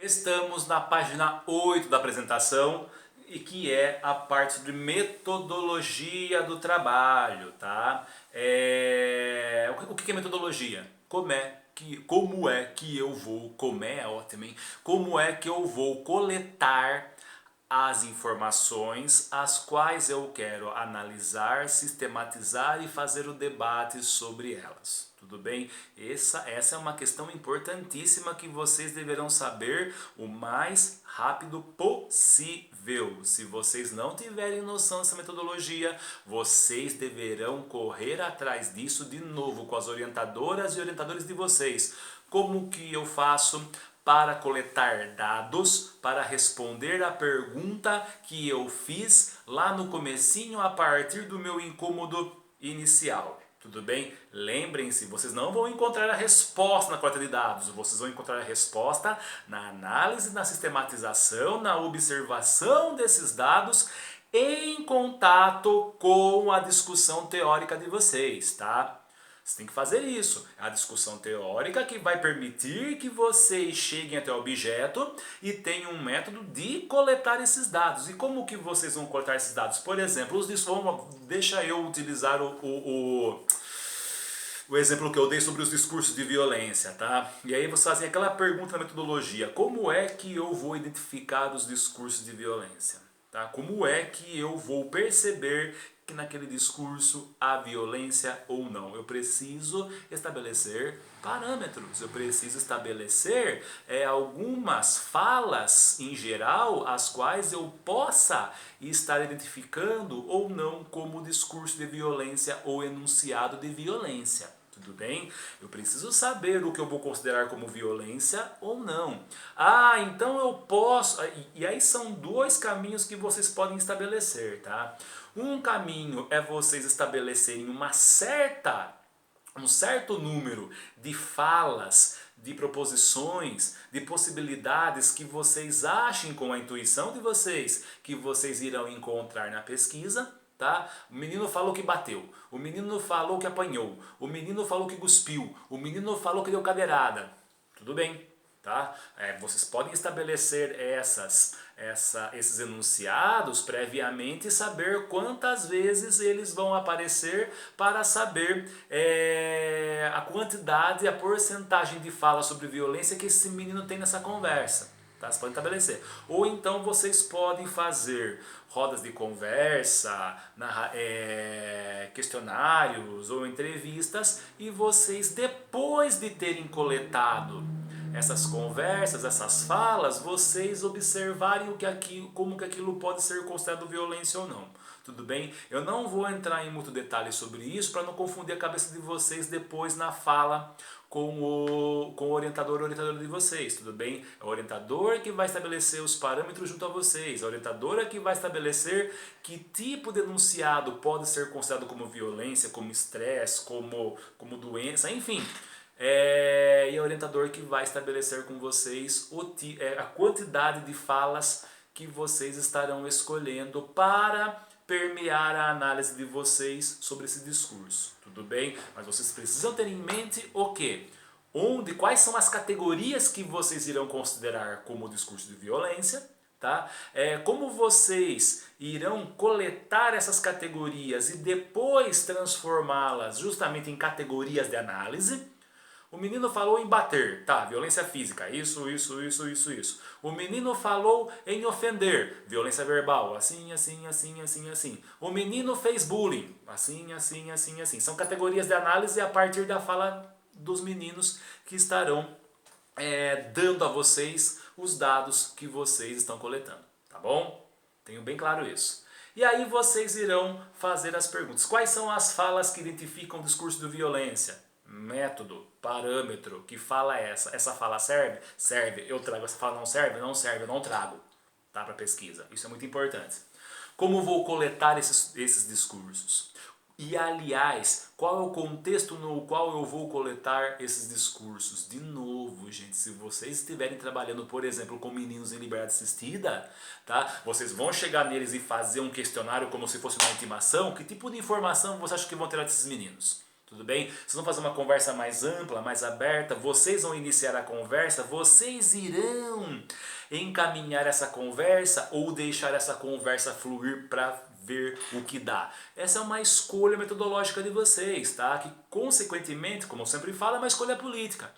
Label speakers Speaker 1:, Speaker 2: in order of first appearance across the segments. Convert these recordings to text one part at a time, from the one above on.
Speaker 1: Estamos na página 8 da apresentação e que é a parte de metodologia do trabalho, tá? O que é metodologia? Como é que eu vou, como é ótimo, hein? Como é que eu vou coletar as informações as quais eu quero analisar, sistematizar e fazer o debate sobre elas. Tudo bem? Essa é uma questão importantíssima que vocês deverão saber o mais rápido possível. Se vocês não tiverem noção dessa metodologia, vocês deverão correr atrás disso de novo com as orientadoras e orientadores de vocês. Como que eu faço para coletar dados, para responder a pergunta que eu fiz lá no comecinho a partir do meu incômodo inicial. Tudo bem? Lembrem-se, vocês não vão encontrar a resposta na coleta de dados, vocês vão encontrar a resposta na análise, na sistematização, na observação desses dados em contato com a discussão teórica de vocês, tá? Você tem que fazer isso. É a discussão teórica que vai permitir que vocês cheguem até o objeto e tenham um método de coletar esses dados. E como que vocês vão coletar esses dados? Por exemplo, deixa eu utilizar o exemplo que eu dei sobre os discursos de violência, tá? E aí você fazem aquela pergunta na metodologia: como é que eu vou identificar os discursos de violência? Tá? Como é que eu vou perceber que naquele discurso há violência ou não? Eu preciso estabelecer parâmetros, eu preciso estabelecer algumas falas em geral as quais eu possa estar identificando ou não como discurso de violência ou enunciado de violência. Tudo bem? Eu preciso saber o que eu vou considerar como violência ou não. Ah, então eu posso... E aí são dois caminhos que vocês podem estabelecer, tá? Um caminho é vocês estabelecerem um certo número de falas, de proposições, de possibilidades que vocês achem com a intuição de vocês que vocês irão encontrar na pesquisa. Tá? O menino falou que bateu, o menino falou que apanhou, o menino falou que cuspiu, o menino falou que deu cadeirada. Tudo bem, tá? Vocês podem estabelecer esses enunciados previamente e saber quantas vezes eles vão aparecer para saber a quantidade, a porcentagem de fala sobre violência que esse menino tem nessa conversa. Tá? Você pode estabelecer. Ou então vocês podem fazer rodas de conversa, questionários ou entrevistas e vocês, depois de terem coletado essas conversas, essas falas, vocês observarem como que aquilo pode ser considerado violência ou não. Tudo bem? Eu não vou entrar em muito detalhe sobre isso para não confundir a cabeça de vocês depois na fala com o orientador ou orientadora de vocês, tudo bem? É o orientador que vai estabelecer os parâmetros junto a vocês, a orientadora que vai estabelecer que tipo de enunciado pode ser considerado como violência, como estresse, como doença, enfim. E é o orientador que vai estabelecer com vocês a quantidade de falas que vocês estarão escolhendo para permear a análise de vocês sobre esse discurso, tudo bem? Mas vocês precisam ter em mente o quê? Quais são as categorias que vocês irão considerar como discurso de violência, tá? Como vocês irão coletar essas categorias e depois transformá-las justamente em categorias de análise. O menino falou em bater, tá, violência física, isso. O menino falou em ofender, violência verbal, assim. O menino fez bullying, assim. São categorias de análise a partir da fala dos meninos que estarão dando a vocês os dados que vocês estão coletando, tá bom? Tenho bem claro isso. E aí vocês irão fazer as perguntas. Quais são as falas que identificam o discurso de violência? Método, parâmetro, que fala essa? Essa fala serve? Serve. Eu trago. Essa fala não serve? Não serve, eu não trago. Tá? Para pesquisa. Isso é muito importante. Como vou coletar esses discursos? E aliás, qual é o contexto no qual eu vou coletar esses discursos? De novo, gente, se vocês estiverem trabalhando, por exemplo, com meninos em liberdade assistida, tá? Vocês vão chegar neles e fazer um questionário como se fosse uma intimação. Que tipo de informação você acha que vão ter desses meninos? Tudo bem? Vocês vão fazer uma conversa mais ampla, mais aberta, vocês vão iniciar a conversa, vocês irão encaminhar essa conversa ou deixar essa conversa fluir para ver o que dá. Essa é uma escolha metodológica de vocês, tá? Que consequentemente, como eu sempre falo, é uma escolha política.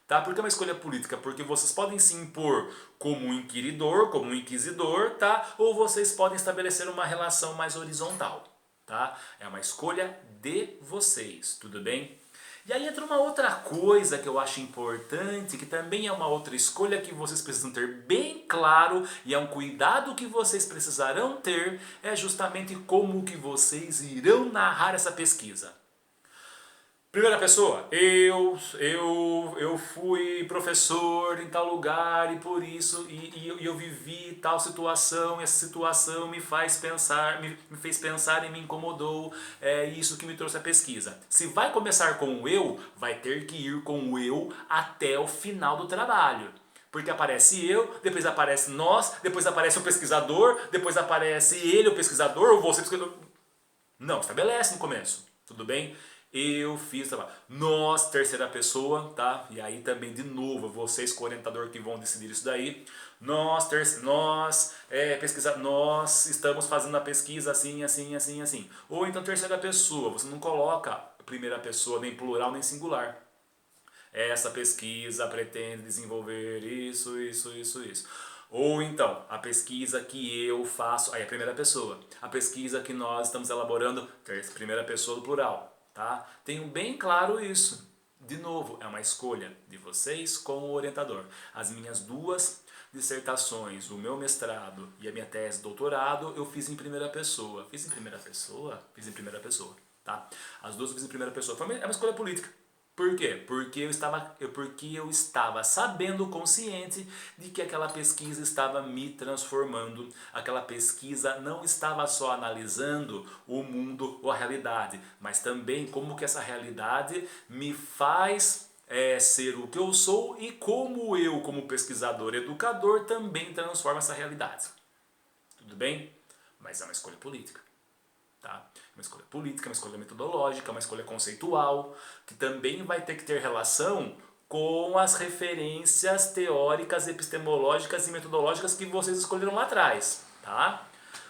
Speaker 1: Tá? Por que é uma escolha política? Porque vocês podem se impor como um inquiridor, como um inquisidor, tá? Ou vocês podem estabelecer uma relação mais horizontal. Tá? É uma escolha de vocês, tudo bem? E aí entra uma outra coisa que eu acho importante, que também é uma outra escolha que vocês precisam ter bem claro, e é um cuidado que vocês precisarão ter, é justamente como que vocês irão narrar essa pesquisa. Primeira pessoa, eu fui professor em tal lugar e por isso e eu vivi tal situação, e essa situação me faz pensar, me fez pensar e me incomodou, é isso que me trouxe a pesquisa. Se vai começar com o eu, vai ter que ir com o eu até o final do trabalho. Porque aparece eu, depois aparece nós, depois aparece o pesquisador, depois aparece ele, o pesquisador, ou você, o pesquisador. Não, estabelece no começo, tudo bem? Eu fiz trabalho. Nós, terceira pessoa, tá? E aí também, de novo, vocês, co-orientador, que vão decidir isso daí. Nós estamos fazendo a pesquisa assim, assim, assim, assim. Ou então terceira pessoa, você não coloca primeira pessoa, nem plural, nem singular. Essa pesquisa pretende desenvolver isso, isso, isso, isso. Ou então, a pesquisa que eu faço, aí é a primeira pessoa. A pesquisa que nós estamos elaborando, primeira pessoa do plural. Tá? Tenham bem claro isso. De novo, é uma escolha de vocês com o orientador. As minhas duas dissertações, o meu mestrado e a minha tese de doutorado, eu fiz em primeira pessoa. Fiz em primeira pessoa? Fiz em primeira pessoa. Tá? As duas eu fiz em primeira pessoa. É uma escolha política. Por quê? Porque eu estava sabendo, consciente de que aquela pesquisa estava me transformando. Aquela pesquisa não estava só analisando o mundo ou a realidade, mas também como que essa realidade me faz ser o que eu sou e como eu, como pesquisador, educador, também transformo essa realidade. Tudo bem? Mas é uma escolha política. Tá? Uma escolha política, uma escolha metodológica, uma escolha conceitual, que também vai ter que ter relação com as referências teóricas, epistemológicas e metodológicas que vocês escolheram lá atrás. Tá?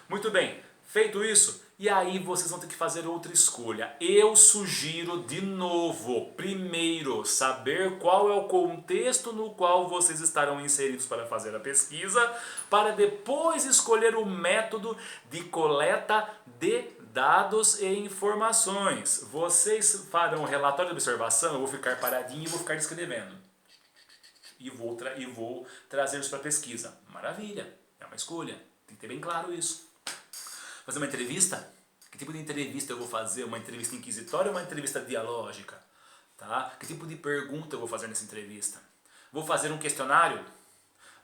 Speaker 1: Muito bem, feito isso, e aí vocês vão ter que fazer outra escolha. Eu sugiro de novo, primeiro, saber qual é o contexto no qual vocês estarão inseridos para fazer a pesquisa, para depois escolher o método de coleta de dados e informações. Vocês farão um relatório de observação, eu vou ficar paradinho e vou ficar descrevendo. E vou trazer isso para a pesquisa. Maravilha, é uma escolha, tem que ter bem claro isso. Fazer uma entrevista? Que tipo de entrevista eu vou fazer? Uma entrevista inquisitória ou uma entrevista dialógica? Tá? Que tipo de pergunta eu vou fazer nessa entrevista? Vou fazer um questionário?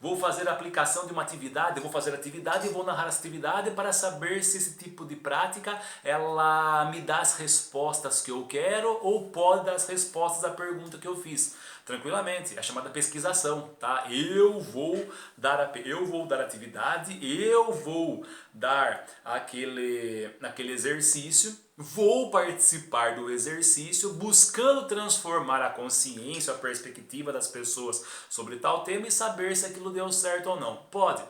Speaker 1: Vou fazer a aplicação de uma atividade, eu vou fazer a atividade e vou narrar essa atividade para saber se esse tipo de prática ela me dá as respostas que eu quero ou pode dar as respostas à pergunta que eu fiz. Tranquilamente, é chamada pesquisação, tá? Eu vou dar atividade, eu vou dar aquele exercício, vou participar do exercício buscando transformar a consciência, a perspectiva das pessoas sobre tal tema e saber se aquilo deu certo ou não. Pode,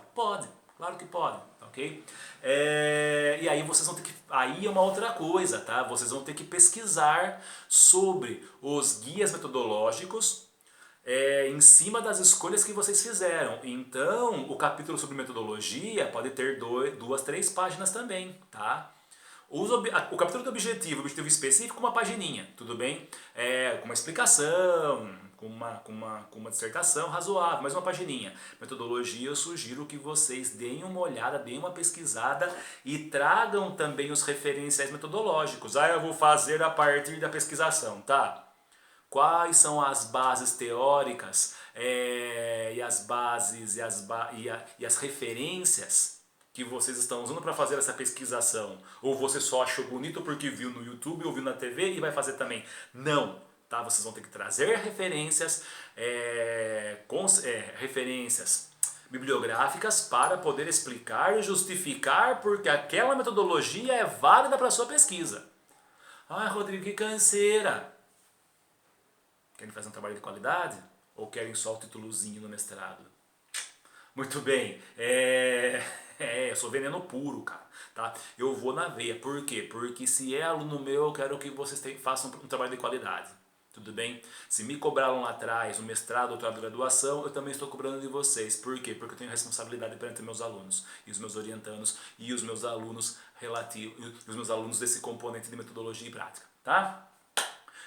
Speaker 1: claro que pode, ok? E aí vocês vão ter que, aí é uma outra coisa, tá? Vocês vão ter que pesquisar sobre os guias metodológicos em cima das escolhas que vocês fizeram. Então, o capítulo sobre metodologia pode ter 2, 3 páginas também, tá? O capítulo do objetivo específico, uma pagininha, tudo bem? Com uma explicação, com uma dissertação razoável, mais uma pagininha. Metodologia, eu sugiro que vocês deem uma olhada, deem uma pesquisada e tragam também os referenciais metodológicos. Eu vou fazer a partir da pesquisação, tá? Quais são as bases teóricas e as referências que vocês estão usando para fazer essa pesquisação? Ou você só achou bonito porque viu no YouTube ou viu na TV e vai fazer também? Não, tá? Vocês vão ter que trazer referências, referências bibliográficas para poder explicar e justificar porque aquela metodologia é válida para a sua pesquisa. Ah, Rodrigo, que canseira. Querem fazer um trabalho de qualidade? Ou querem só o títulozinho no mestrado? Muito bem, eu sou veneno puro, cara, tá? Eu vou na veia, por quê? Porque se é aluno meu, eu quero que vocês façam um trabalho de qualidade, tudo bem? Se me cobraram lá atrás, o mestrado, doutorado, graduação, eu também estou cobrando de vocês, por quê? Porque eu tenho responsabilidade perante meus alunos, e os meus orientandos, e os meus alunos relativos, os meus alunos desse componente de metodologia e prática, tá?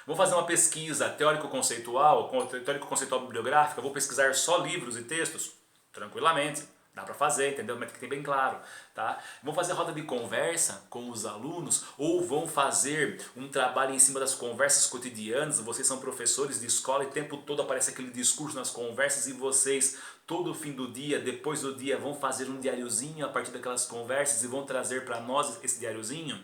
Speaker 1: Vou fazer uma pesquisa teórico-conceitual, teórico-conceitual bibliográfica, vou pesquisar só livros e textos? Tranquilamente, dá para fazer, entendeu? Mas tem que ter bem claro, tá? Vão fazer roda de conversa com os alunos ou vão fazer um trabalho em cima das conversas cotidianas? Vocês são professores de escola e o tempo todo aparece aquele discurso nas conversas e vocês, todo fim do dia, depois do dia, vão fazer um diáriozinho a partir daquelas conversas e vão trazer para nós esse diáriozinho?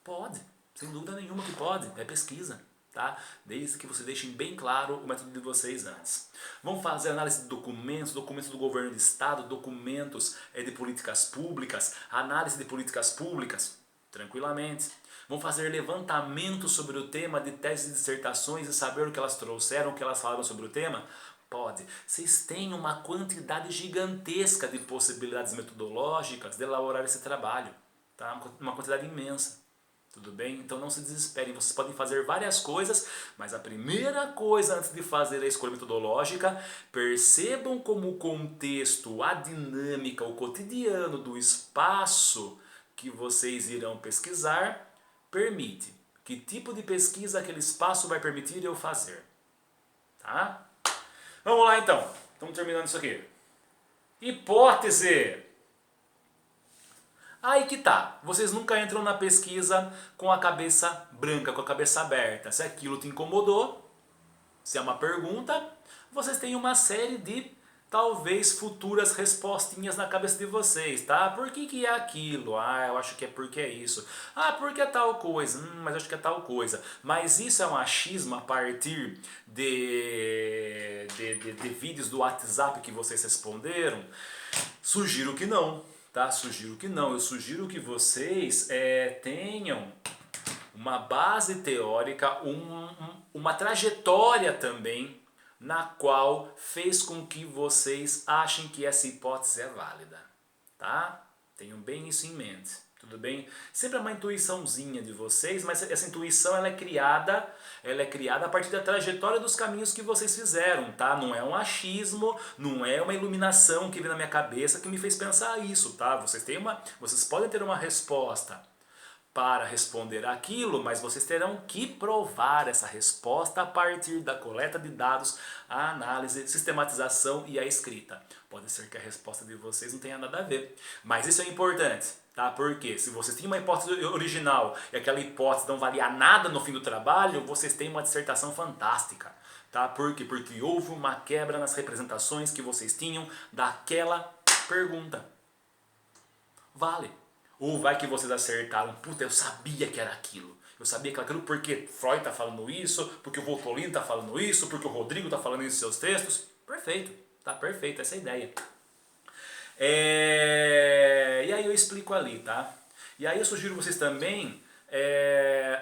Speaker 1: Pode, sem dúvida nenhuma que pode, é pesquisa, tá? Desde que vocês deixem bem claro o método de vocês antes. Vão fazer análise de documentos, documentos do governo do estado, documentos de políticas públicas, análise de políticas públicas, tranquilamente. Vão fazer levantamento sobre o tema de teses e dissertações e saber o que elas trouxeram, o que elas falaram sobre o tema? Pode. Vocês têm uma quantidade gigantesca de possibilidades metodológicas de elaborar esse trabalho, tá? Uma quantidade imensa. Tudo bem? Então não se desesperem, vocês podem fazer várias coisas, mas a primeira coisa antes de fazer a escolha metodológica, percebam como o contexto, a dinâmica, o cotidiano do espaço que vocês irão pesquisar permite. Que tipo de pesquisa aquele espaço vai permitir eu fazer? Tá? Vamos lá então, estamos terminando isso aqui. Hipótese! Aí que tá, vocês nunca entram na pesquisa com a cabeça branca, com a cabeça aberta. Se aquilo te incomodou, se é uma pergunta, vocês têm uma série de, talvez, futuras respostinhas na cabeça de vocês, tá? Por que é aquilo? Ah, eu acho que é porque é isso. Ah, porque é tal coisa? Mas eu acho que é tal coisa. Mas isso é um achismo a partir de vídeos do WhatsApp que vocês responderam? Sugiro que não. Tá? Sugiro que não. Eu sugiro que vocês tenham uma base teórica, uma trajetória também, na qual fez com que vocês achem que essa hipótese é válida. Tá? Tenham bem isso em mente. Tudo bem? Sempre é uma intuiçãozinha de vocês, mas essa intuição ela é criada a partir da trajetória dos caminhos que vocês fizeram, tá? Não é um achismo, não é uma iluminação que veio na minha cabeça que me fez pensar isso, tá? Vocês podem ter uma resposta para responder aquilo, mas vocês terão que provar essa resposta a partir da coleta de dados, a análise, sistematização e a escrita. Pode ser que a resposta de vocês não tenha nada a ver, mas isso é importante, tá? Porque se vocês têm uma hipótese original e aquela hipótese não valia nada no fim do trabalho, vocês têm uma dissertação fantástica. Tá? Por quê? Porque houve uma quebra nas representações que vocês tinham daquela pergunta. Vale. Ou vai que vocês acertaram, puta, eu sabia que era aquilo. Eu sabia que era aquilo porque Freud está falando isso, porque o Voltolino está falando isso, porque o Rodrigo está falando isso em seus textos. Perfeito, tá perfeito, essa é a ideia. E aí eu explico ali, tá? E aí eu sugiro vocês também,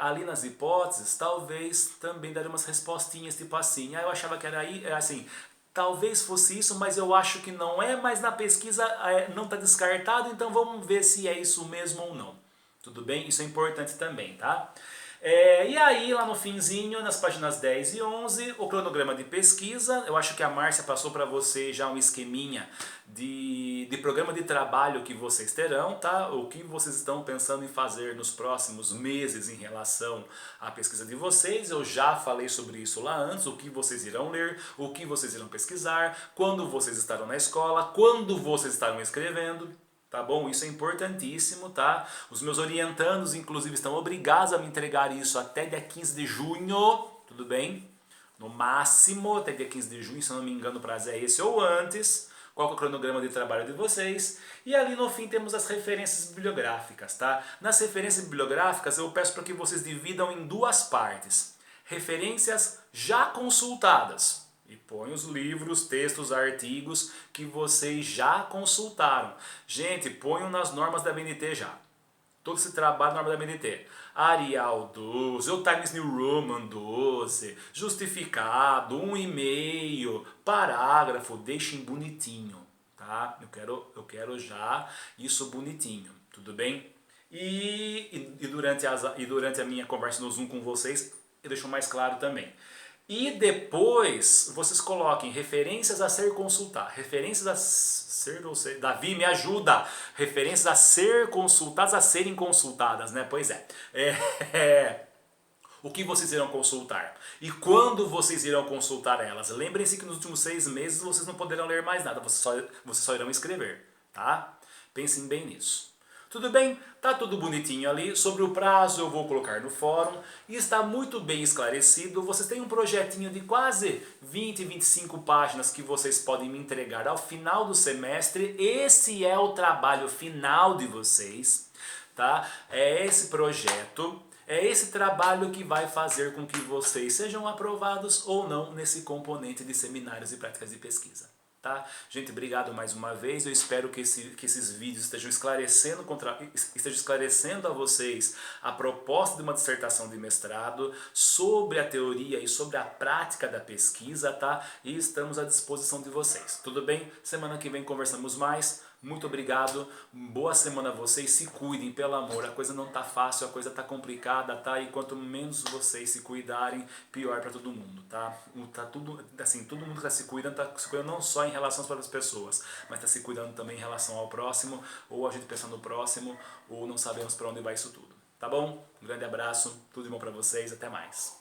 Speaker 1: ali nas hipóteses, talvez também darem umas respostinhas, tipo assim, eu achava que era aí, assim, talvez fosse isso, mas eu acho que não é, mas na pesquisa não está descartado, então vamos ver se é isso mesmo ou não. Tudo bem? Isso é importante também, tá? E aí, lá no finzinho, nas páginas 10 e 11, o cronograma de pesquisa. Eu acho que a Márcia passou para você já um esqueminha de programa de trabalho que vocês terão, tá? O que vocês estão pensando em fazer nos próximos meses em relação à pesquisa de vocês. Eu já falei sobre isso lá antes, o que vocês irão ler, o que vocês irão pesquisar, quando vocês estarão na escola, quando vocês estarão escrevendo. Tá bom? Isso é importantíssimo, tá? Os meus orientandos, inclusive, estão obrigados a me entregar isso até dia 15 de junho, tudo bem? No máximo, até dia 15 de junho, se eu não me engano, o prazo é esse ou antes. Qual é o cronograma de trabalho de vocês? E ali no fim temos as referências bibliográficas, tá? Nas referências bibliográficas eu peço para que vocês dividam em duas partes. Referências já consultadas. E põe os livros, textos, artigos que vocês já consultaram. Gente, ponham nas normas da BNT já. todo esse trabalho na hora da BNT. Arial 12, ou Times New Roman 12, justificado, 1 e-mail, parágrafo, deixem bonitinho, tá? Eu quero já isso bonitinho, tudo bem? E durante a minha conversa no Zoom com vocês, eu deixo mais claro também. E depois vocês coloquem referências a ser consultadas. Referências a ser, Davi, me ajuda! Referências a ser consultadas, a serem consultadas, né? Pois é. O que vocês irão consultar? E quando vocês irão consultar elas? Lembrem-se que nos últimos 6 meses vocês não poderão ler mais nada, vocês só irão escrever, tá? Pensem bem nisso. Tudo bem? Tá tudo bonitinho ali. Sobre o prazo eu vou colocar no fórum. E está muito bem esclarecido. Vocês têm um projetinho de quase 20, 25 páginas que vocês podem me entregar ao final do semestre. Esse é o trabalho final de vocês, tá? É esse projeto, é esse trabalho que vai fazer com que vocês sejam aprovados ou não nesse componente de seminários e práticas de pesquisa. Tá? Gente, obrigado mais uma vez. Eu espero que esses vídeos estejam esclarecendo a vocês a proposta de uma dissertação de mestrado sobre a teoria e sobre a prática da pesquisa, tá? E estamos à disposição de vocês. Tudo bem? Semana que vem conversamos mais. Muito obrigado, boa semana a vocês, se cuidem, pelo amor, a coisa não tá fácil, a coisa tá complicada, tá? E quanto menos vocês se cuidarem, pior para todo mundo, tá? Tá tudo, assim, todo mundo que tá se cuidando não só em relação às próprias pessoas, mas tá se cuidando também em relação ao próximo, ou a gente pensando no próximo, ou não sabemos para onde vai isso tudo, tá bom? Um grande abraço, tudo de bom para vocês, até mais.